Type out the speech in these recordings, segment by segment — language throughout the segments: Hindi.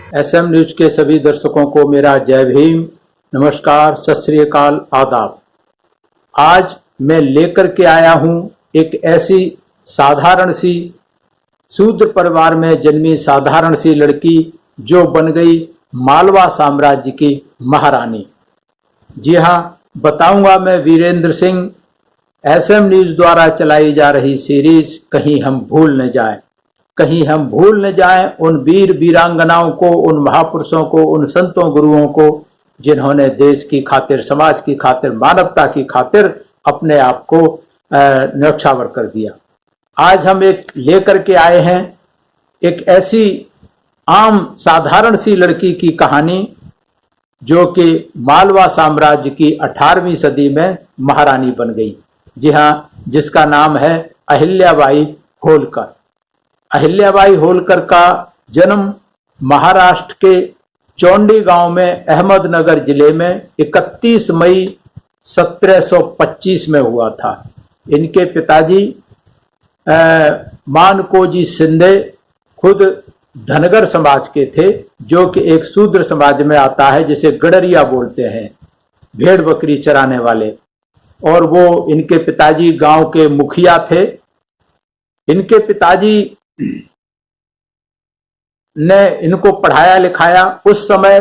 एसएम न्यूज के सभी दर्शकों को मेरा जय भीम, नमस्कार, सत श्री अकाल, आदाब। आज मैं लेकर के आया हूं एक ऐसी साधारण सी शूद्र परिवार में जन्मी साधारण सी लड़की जो बन गई मालवा साम्राज्य की महारानी। जी हां, बताऊंगा मैं वीरेंद्र सिंह। एसएम न्यूज द्वारा चलाई जा रही सीरीज कहीं हम भूल न जाएं, कहीं हम भूल न जाएं उन वीर वीरांगनाओं को, उन महापुरुषों को, उन संतों गुरुओं को जिन्होंने देश की खातिर, समाज की खातिर, मानवता की खातिर अपने आप को न्यौछावर कर दिया। आज हम एक लेकर के आए हैं एक ऐसी आम साधारण सी लड़की की कहानी जो कि मालवा साम्राज्य की 18वीं सदी में महारानी बन गई। जी हां, जिसका नाम है अहिल्याबाई होलकर। अहिल्याबाई होलकर का जन्म महाराष्ट्र के चौंडी गांव में अहमदनगर जिले में 31 मई 1725 में हुआ था। इनके पिताजी मानकोजी शिंदे खुद धनगर समाज के थे, जो कि एक शूद्र समाज में आता है, जिसे गडरिया बोलते हैं, भेड़ बकरी चराने वाले। और वो इनके पिताजी गांव के मुखिया थे। इनके पिताजी ने इनको पढ़ाया लिखाया। उस समय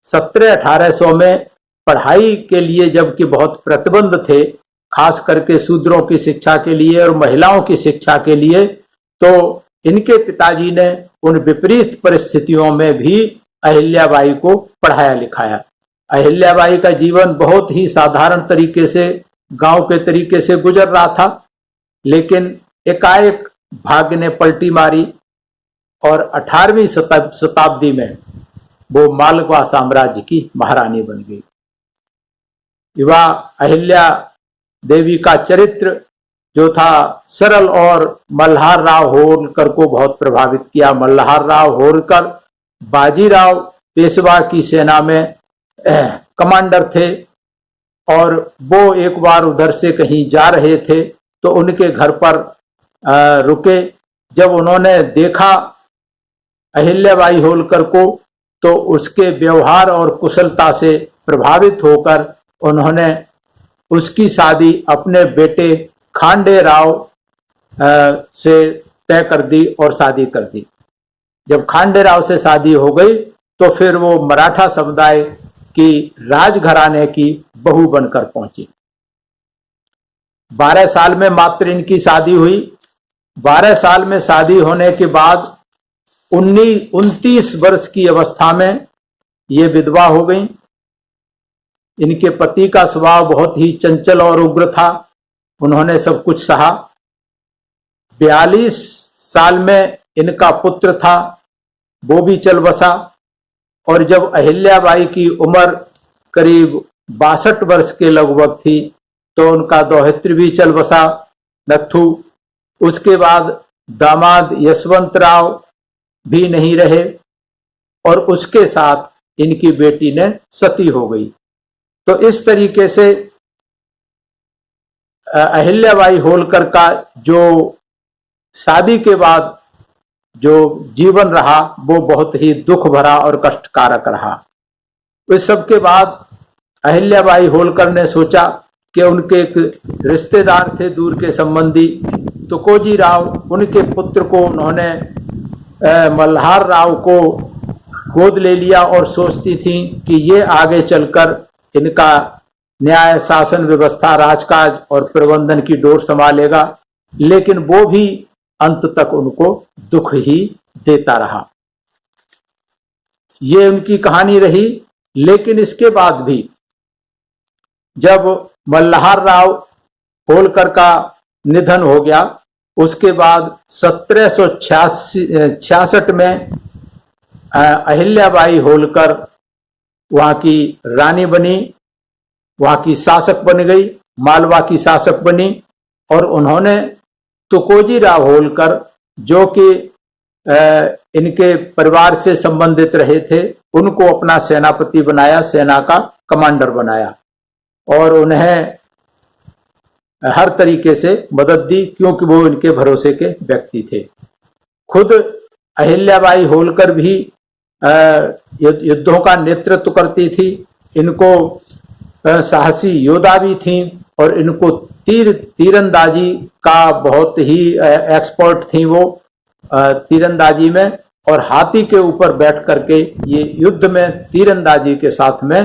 1700-1800 में पढ़ाई के लिए जबकि बहुत प्रतिबंध थे, खास करके शूद्रों की शिक्षा के लिए और महिलाओं की शिक्षा के लिए, तो इनके पिताजी ने उन विपरीत परिस्थितियों में भी अहिल्याबाई को पढ़ाया लिखाया। अहिल्याबाई का जीवन बहुत ही साधारण तरीके से, गांव के तरीके से गुजर रहा था, लेकिन एकाएक भाग्य ने पलटी मारी और 18वीं शताब्दी में वो मालवा साम्राज्य की महारानी बन गई। युवा अहिल्या देवी का चरित्र जो था सरल और मल्हार राव होलकर को बहुत प्रभावित किया। मल्हार राव होलकर बाजीराव पेशवा की सेना में कमांडर थे और वो एक बार उधर से कहीं जा रहे थे तो उनके घर पर रुके। जब उन्होंने देखा अहिल्याबाई होलकर को तो उसके व्यवहार और कुशलता से प्रभावित होकर उन्होंने उसकी शादी अपने बेटे खांडे राव से तय कर दी और शादी कर दी। जब खांडे राव से शादी हो गई तो फिर वो मराठा समुदाय की राजघराने की बहू बनकर पहुंची। 12 साल में मात्र इनकी शादी हुई। 12 साल में शादी होने के बाद 29 वर्ष की अवस्था में ये विधवा हो गई। इनके पति का स्वभाव बहुत ही चंचल और उग्र था। उन्होंने सब कुछ सहा। 42 साल में इनका पुत्र था, वो भी चल बसा। और जब अहिल्याबाई की उम्र करीब 62 वर्ष के लगभग थी तो उनका दोहित्र भी चल बसा, नथु। उसके बाद दामाद यशवंत राव भी नहीं रहे और उसके साथ इनकी बेटी ने सती हो गई। तो इस तरीके से अहिल्याबाई होलकर का जो शादी के बाद जो जीवन रहा वो बहुत ही दुख भरा और कष्टकारक रहा। इस सब के बाद अहिल्याबाई होलकर ने सोचा कि उनके एक रिश्तेदार थे दूर के संबंधी तुकोजी राव, उनके पुत्र को उन्होंने मल्हार राव को गोद ले लिया और सोचती थी कि ये आगे चलकर इनका न्याय, शासन व्यवस्था, राजकाज और प्रबंधन की डोर संभालेगा। लेकिन वो भी अंत तक उनको दुख ही देता रहा। ये उनकी कहानी रही। लेकिन इसके बाद भी जब मल्हार राव होलकर का निधन हो गया, उसके बाद 1766 में अहिल्याबाई होलकर वहां की रानी बनी, वहां की शासक बन गई, मालवा की शासक बनी। और उन्होंने तुकोजी राव होलकर, जो कि इनके परिवार से संबंधित रहे थे, उनको अपना सेनापति बनाया, सेना का कमांडर बनाया और उन्हें हर तरीके से मदद दी, क्योंकि वो इनके भरोसे के व्यक्ति थे। खुद अहिल्याबाई होलकर भी युद्धों का नेतृत्व करती थी। इनको साहसी योद्धा भी थी और इनको तीरंदाजी का बहुत ही एक्सपर्ट थी वो तीरंदाजी में, और हाथी के ऊपर बैठ करके ये युद्ध में तीरंदाजी के साथ में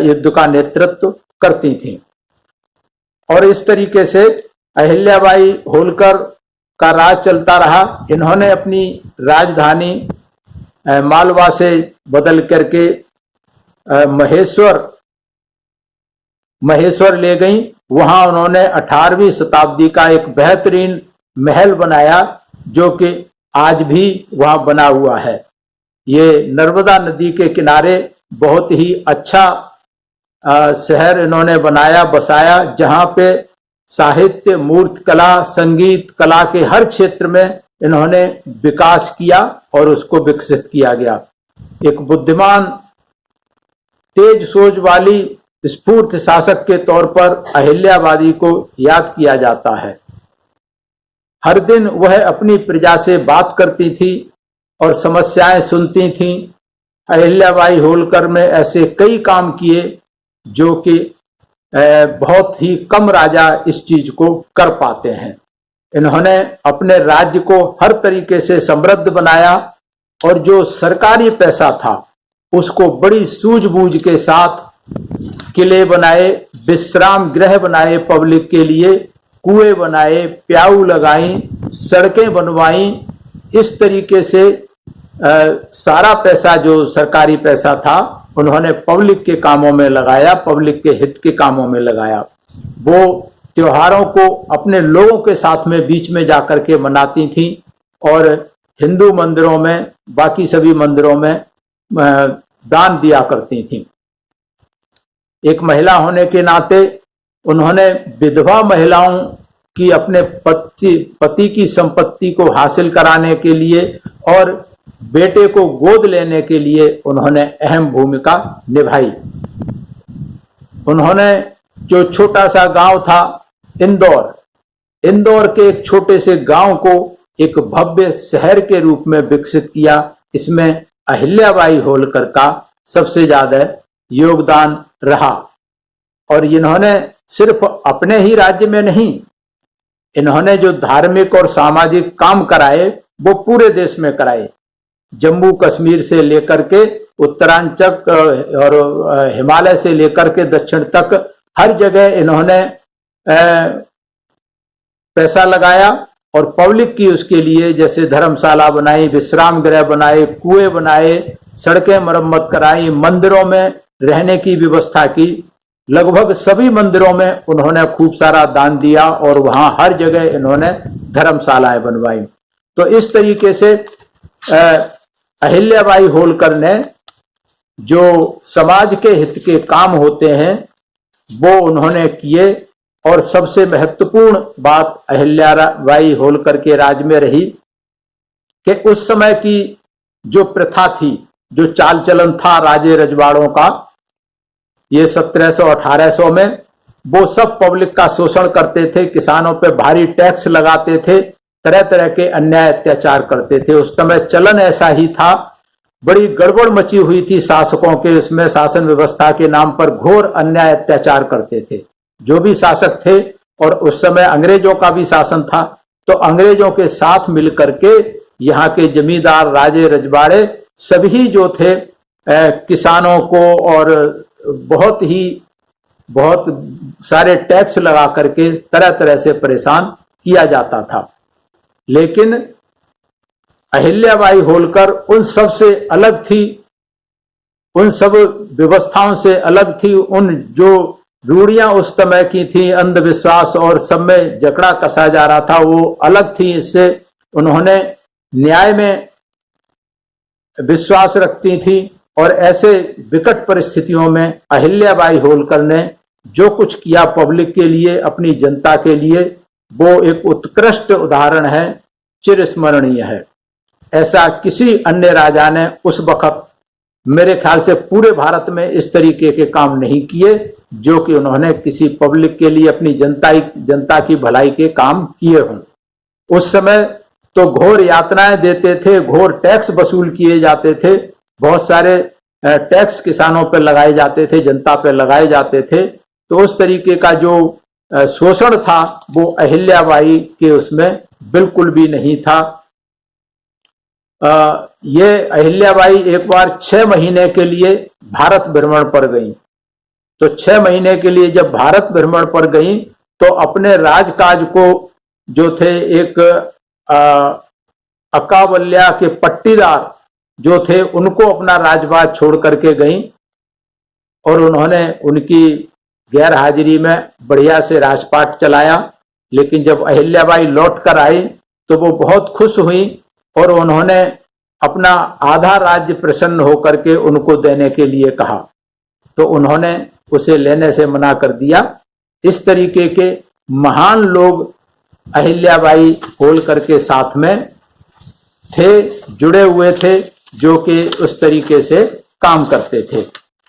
युद्ध का नेतृत्व करती थी। और इस तरीके से अहिल्याबाई होलकर का राज चलता रहा। इन्होंने अपनी राजधानी मालवा से बदल करके महेश्वर ले गई। वहां उन्होंने 18वीं शताब्दी का एक बेहतरीन महल बनाया जो कि आज भी वहां बना हुआ है। ये नर्मदा नदी के किनारे बहुत ही अच्छा शहर इन्होंने बनाया बसाया, जहां पे साहित्य, मूर्त कला, संगीत कला के हर क्षेत्र में इन्होंने विकास किया और उसको विकसित किया गया। एक बुद्धिमान, तेज सोच वाली, स्फूर्त शासक के तौर पर अहिल्याबाई को याद किया जाता है। हर दिन वह अपनी प्रजा से बात करती थी और समस्याएं सुनती थीं। अहिल्याबाई होलकर में ऐसे कई काम किए जो कि बहुत ही कम राजा इस चीज को कर पाते हैं। इन्होंने अपने राज्य को हर तरीके से समृद्ध बनाया और जो सरकारी पैसा था उसको बड़ी सूझबूझ के साथ किले बनाए, विश्राम गृह बनाए पब्लिक के लिए, कुएं बनाए, प्याऊ लगाई, सड़कें बनवाई। इस तरीके से सारा पैसा जो सरकारी पैसा था उन्होंने पब्लिक के कामों में लगाया, पब्लिक के हित के कामों में लगाया। वो त्योहारों को अपने लोगों के साथ में बीच में जाकर के मनाती थी और हिंदू मंदिरों में, बाकी सभी मंदिरों में दान दिया करती थी। एक महिला होने के नाते उन्होंने विधवा महिलाओं की अपने पति की संपत्ति को हासिल कराने के लिए और बेटे को गोद लेने के लिए उन्होंने अहम भूमिका निभाई। उन्होंने जो छोटा सा गांव था इंदौर के एक छोटे से गांव को एक भव्य शहर के रूप में विकसित किया। इसमें अहिल्याबाई होलकर का सबसे ज्यादा योगदान रहा। और इन्होंने सिर्फ अपने ही राज्य में नहीं, इन्होंने जो धार्मिक और सामाजिक काम कराए वो पूरे देश में कराए। जम्मू कश्मीर से लेकर के उत्तरांचल और हिमालय से लेकर के दक्षिण तक हर जगह इन्होंने पैसा लगाया और पब्लिक की उसके लिए जैसे धर्मशाला बनाई, विश्राम गृह बनाए, कुएं बनाए, सड़कें मरम्मत कराई, मंदिरों में रहने की व्यवस्था की। लगभग सभी मंदिरों में उन्होंने खूब सारा दान दिया और वहां हर जगह इन्होंने धर्मशालाएं बनवाई। तो इस तरीके से अहिल्याबाई होलकर ने जो समाज के हित के काम होते हैं वो उन्होंने किए। और सबसे महत्वपूर्ण बात अहिल्याबाई होलकर के राज में रही कि उस समय की जो प्रथा थी, जो चाल चलन था राजे रजवाड़ों का, ये 1700-1800 में वो सब पब्लिक का शोषण करते थे, किसानों पे भारी टैक्स लगाते थे, तरह तरह के अन्याय अत्याचार करते थे। उस समय चलन ऐसा ही था। बड़ी गड़बड़ मची हुई थी शासकों के, उसमें शासन व्यवस्था के नाम पर घोर अन्याय अत्याचार करते थे जो भी शासक थे। और उस समय अंग्रेजों का भी शासन था, तो अंग्रेजों के साथ मिलकर के यहाँ के जमींदार, राजे रजवाड़े सभी जो थे किसानों को और बहुत सारे टैक्स लगा करके तरह तरह से परेशान किया जाता था। लेकिन अहिल्याबाई होलकर उन सब से अलग थी, उन सब व्यवस्थाओं से अलग थी। उन जो रूढ़ियां उस समय की थी, अंधविश्वास और सब में जकड़ा कसा जा रहा था, वो अलग थी। इससे उन्होंने न्याय में विश्वास रखती थी और ऐसे विकट परिस्थितियों में अहिल्याबाई होलकर ने जो कुछ किया पब्लिक के लिए, अपनी जनता के लिए, वो एक उत्कृष्ट उदाहरण है, चिरस्मरणीय है। ऐसा किसी अन्य राजा ने उस वक्त मेरे ख्याल से पूरे भारत में इस तरीके के काम नहीं किए जो कि उन्होंने किसी पब्लिक के लिए, अपनी जनता की भलाई के काम किए हों। उस समय तो घोर यातनाएं देते थे, घोर टैक्स वसूल किए जाते थे, बहुत सारे टैक्स किसानों पर लगाए जाते थे, जनता पर लगाए जाते थे। तो उस तरीके का जो शोषण था वो अहिल्याबाई के उसमें बिल्कुल भी नहीं था। ये अहिल्याबाई एक बार 6 महीने के लिए भारत भ्रमण पर गई। तो 6 महीने के लिए जब भारत भ्रमण पर गई तो अपने राजकाज को जो थे एक अकावल्या के पट्टीदार जो थे उनको अपना राजपाट छोड़ करके गई और उन्होंने उनकी गैर हाजिरी में बढ़िया से राजपाट चलाया। लेकिन जब अहिल्याबाई लौट कर आई तो वो बहुत खुश हुई और उन्होंने अपना आधा राज्य प्रसन्न होकर के उनको देने के लिए कहा, तो उन्होंने उसे लेने से मना कर दिया। इस तरीके के महान लोग अहिल्याबाई होलकर के साथ में थे, जुड़े हुए थे, जो कि उस तरीके से काम करते थे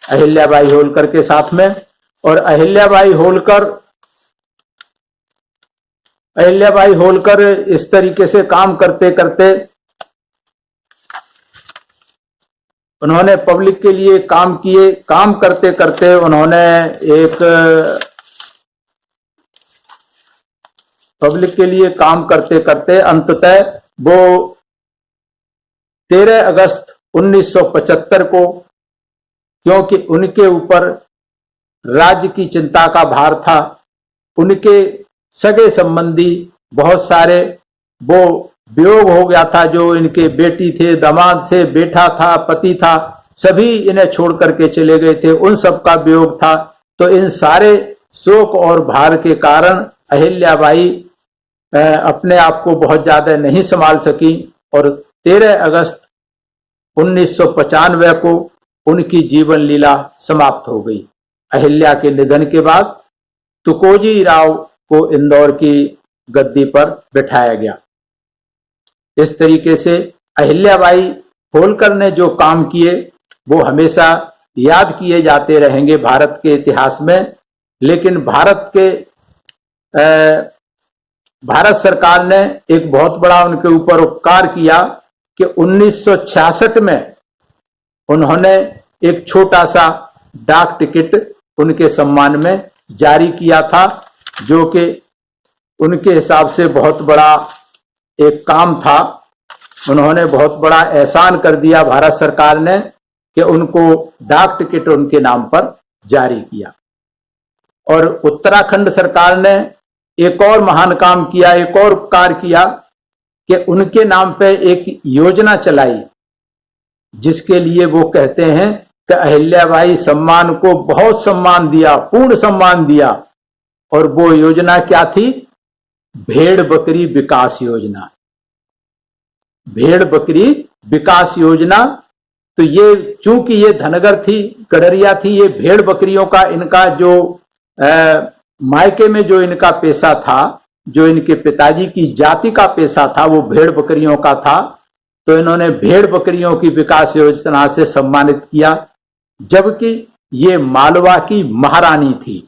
अहिल्याबाई होलकर के साथ में। और अहिल्याबाई होलकर इस तरीके से काम करते करते उन्होंने पब्लिक के लिए काम किए। काम करते करते उन्होंने पब्लिक के लिए काम करते करते अंततः वो 13 अगस्त 1975 को, क्योंकि उनके ऊपर राज्य की चिंता का भार था, उनके सगे संबंधी बहुत सारे वो वियोग हो गया था, जो इनके बेटी थे, दामाद से, बेटा था, पति था, सभी इन्हें छोड़ करके चले गए थे, उन सब का वियोग था। तो इन सारे शोक और भार के कारण अहिल्याबाई अपने आप को बहुत ज्यादा नहीं संभाल सकी और 13 अगस्त 1995 को उनकी जीवन लीला समाप्त हो गई। अहिल्या के निधन के बाद तुकोजी राव को इंदौर की गद्दी पर बिठाया गया। इस तरीके से अहिल्याबाई होलकर ने जो काम किए वो हमेशा याद किए जाते रहेंगे भारत के इतिहास में। लेकिन भारत सरकार ने एक बहुत बड़ा उनके ऊपर उपकार किया कि 1966 में उन्होंने एक छोटा सा डाक टिकट उनके सम्मान में जारी किया था, जो कि उनके हिसाब से बहुत बड़ा एक काम था। उन्होंने बहुत बड़ा एहसान कर दिया भारत सरकार ने कि उनको डाक टिकट उनके नाम पर जारी किया। और उत्तराखंड सरकार ने एक और महान काम किया, एक और उपकार किया कि उनके नाम पे एक योजना चलाई, जिसके लिए वो कहते हैं कि अहिल्याबाई सम्मान को बहुत सम्मान दिया, पूर्ण सम्मान दिया। और वो योजना क्या थी? भेड़ बकरी विकास योजना। भेड़ बकरी विकास योजना। तो ये चूंकि ये धनगर थी, गडरिया थी, ये भेड़ बकरियों का इनका जो मायके में जो इनका पेशा था, जो इनके पिताजी की जाति का पेशा था, वो भेड़ बकरियों का था। तो इन्होंने भेड़ बकरियों की विकास योजना से सम्मानित किया, जबकि ये मालवा की महारानी थी।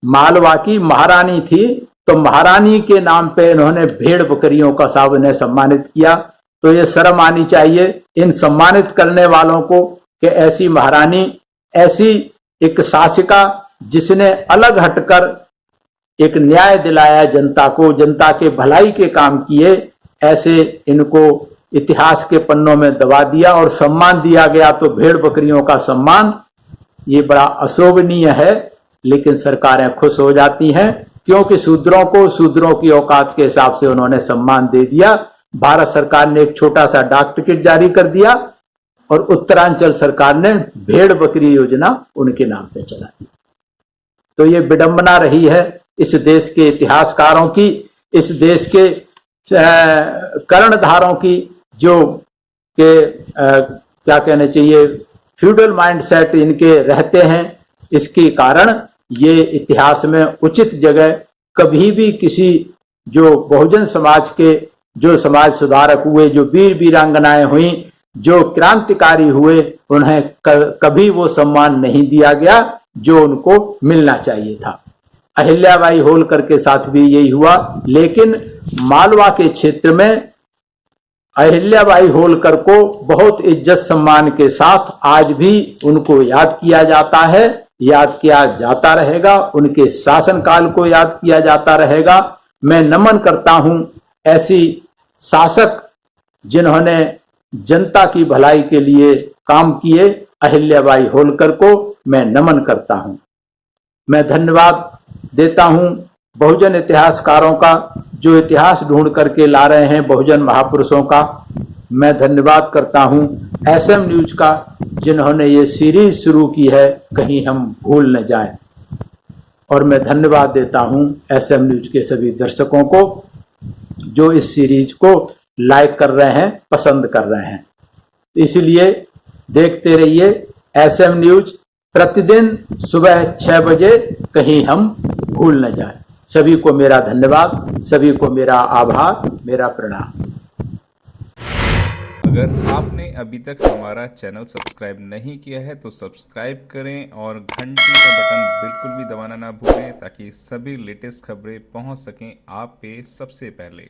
मालवा की महारानी थी, तो महारानी के नाम पे इन्होंने भेड़ बकरियों का साहब इन्हें सम्मानित किया। तो ये शर्म आनी चाहिए इन सम्मानित करने वालों को कि ऐसी महारानी, ऐसी एक शासिका जिसने अलग हटकर एक न्याय दिलाया जनता को, जनता के भलाई के काम किए, ऐसे इनको इतिहास के पन्नों में दबा दिया और सम्मान दिया गया। तो भेड़ बकरियों का सम्मान ये बड़ा अशोभनीय है, लेकिन सरकारें खुश हो जाती हैं क्योंकि शूद्रों को शूद्रों की औकात के हिसाब से उन्होंने सम्मान दे दिया। भारत सरकार ने एक छोटा सा डाक टिकट जारी कर दिया और उत्तरांचल सरकार ने भेड़ बकरी योजना उनके नाम पे चला दी। तो ये विडंबना रही है इस देश के इतिहासकारों की, इस देश के कर्णधारों की, जो के क्या कहना चाहिए, फ्यूडल माइंडसेट इनके रहते हैं। इसके कारण ये इतिहास में उचित जगह कभी भी किसी जो बहुजन समाज के जो समाज सुधारक हुए, जो वीर वीरांगनाएं हुई, जो क्रांतिकारी हुए, उन्हें कभी वो सम्मान नहीं दिया गया जो उनको मिलना चाहिए था। अहिल्याबाई होलकर के साथ भी यही हुआ। लेकिन मालवा के क्षेत्र में अहिल्याबाई होलकर को बहुत इज्जत सम्मान के साथ आज भी उनको याद किया जाता है, याद किया जाता रहेगा, उनके शासनकाल को याद किया जाता रहेगा। मैं नमन करता हूं ऐसी शासक जिन्होंने जनता की भलाई के लिए काम किए, अहिल्याबाई होलकर को मैं नमन करता हूं। मैं धन्यवाद देता हूं बहुजन इतिहासकारों का जो इतिहास ढूंढ करके ला रहे हैं बहुजन महापुरुषों का। मैं धन्यवाद करता हूं एसएम न्यूज का जिन्होंने ये सीरीज शुरू की है, कहीं हम भूल न जाएं। और मैं धन्यवाद देता हूं एसएम न्यूज के सभी दर्शकों को जो इस सीरीज को लाइक कर रहे हैं, पसंद कर रहे हैं। इसलिए देखते रहिए एसएम न्यूज, प्रतिदिन सुबह 6 बजे, कहीं हम भूल न जाएं। सभी को मेरा धन्यवाद, सभी को मेरा आभार, मेरा प्रणाम। अगर आपने अभी तक हमारा चैनल सब्सक्राइब नहीं किया है तो सब्सक्राइब करें और घंटी का बटन बिल्कुल भी दबाना ना भूलें ताकि सभी लेटेस्ट खबरें पहुंच सकें आप पे सबसे पहले।